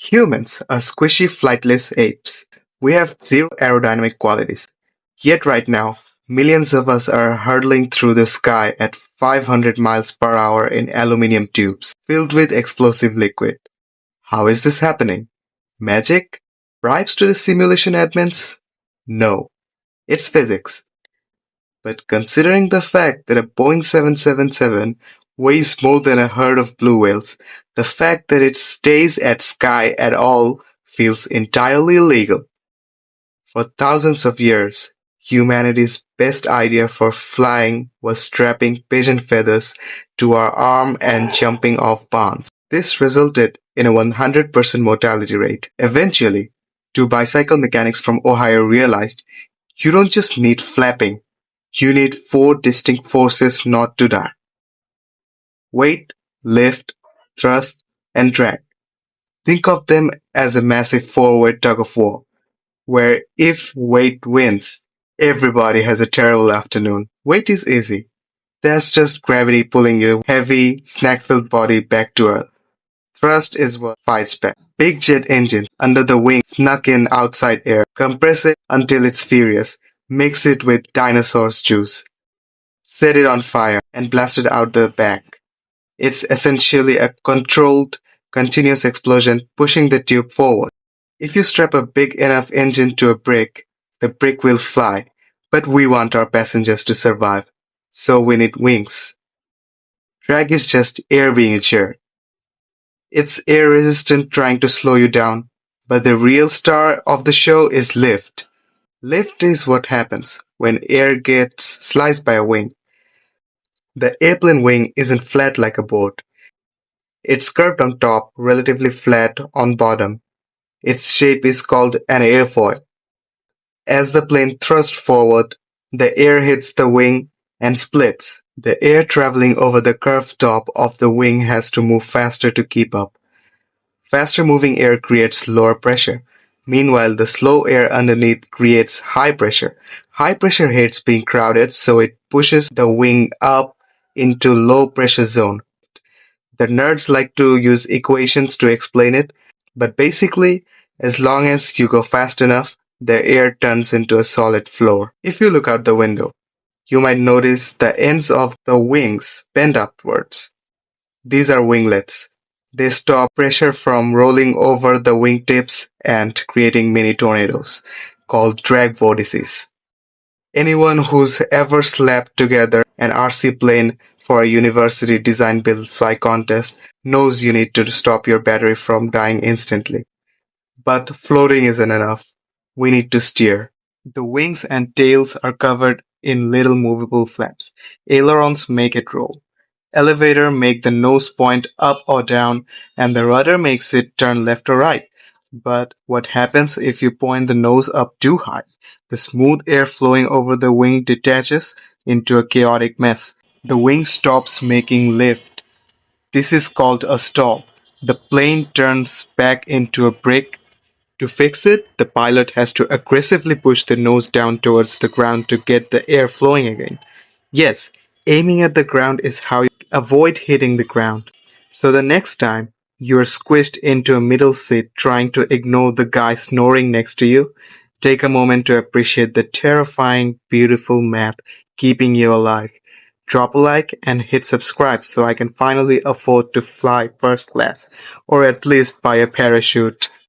Humans are squishy flightless apes. We have zero aerodynamic qualities. Yet right now, millions of us are hurtling through the sky at 500 miles per hour in aluminum tubes filled with explosive liquid. How is this happening? Magic? Bribes to the simulation admins? No, it's physics. But considering the fact that a Boeing 777 weighs more than a herd of blue whales, the fact that it stays at sky at all feels entirely illegal. For thousands of years, humanity's best idea for flying was strapping pigeon feathers to our arm and jumping off barns. This resulted in a 100% mortality rate. Eventually, two bicycle mechanics from Ohio realized you don't just need flapping, you need four distinct forces not to die: weight, lift, thrust, and drag. Think of them as a massive four-way tug-of-war, where if weight wins, everybody has a terrible afternoon. Weight is easy. That's just gravity pulling your heavy, snack-filled body back to Earth. Thrust is what fights back. Big jet engines under the wing snuck in outside air, compress it until it's furious, mix it with dinosaur's juice, set it on fire, and blast it out the back. It's essentially a controlled, continuous explosion pushing the tube forward. If you strap a big enough engine to a brick, the brick will fly, but we want our passengers to survive, so we need wings. Drag is just air being a jerk. It's air resistant trying to slow you down, but the real star of the show is lift. Lift is what happens when air gets sliced by a wing. The airplane wing isn't flat like a boat. It's curved on top, relatively flat on bottom. Its shape is called an airfoil. As the plane thrusts forward, the air hits the wing and splits. The air traveling over the curved top of the wing has to move faster to keep up. Faster moving air creates lower pressure. Meanwhile, the slow air underneath creates high pressure. High pressure hates being crowded, so it pushes the wing up into low pressure zone. The nerds like to use equations to explain it, but basically, as long as you go fast enough, the air turns into a solid floor. If you look out the window, you might notice the ends of the wings bend upwards. These are winglets. They stop pressure from rolling over the wingtips and creating mini tornadoes, called drag vortices. Anyone who's ever slapped together an RC plane for a university design build fly contest knows you need to stop your battery from dying instantly. But floating isn't enough. We need to steer. The wings and tails are covered in little movable flaps. Ailerons make it roll. Elevator make the nose point up or down, and the rudder makes it turn left or right. But what happens if you point the nose up too high? The smooth air flowing over the wing detaches into a chaotic mess. The wing stops making lift. This is called a stall. The plane turns back into a brick. To fix it, the pilot has to aggressively push the nose down towards the ground to get the air flowing again. Yes, aiming at the ground is how you avoid hitting the ground. So the next time you're squished into a middle seat trying to ignore the guy snoring next to you, take a moment to appreciate the terrifying, beautiful math keeping you alive. Drop a like and hit subscribe so I can finally afford to fly first class, or at least buy a parachute.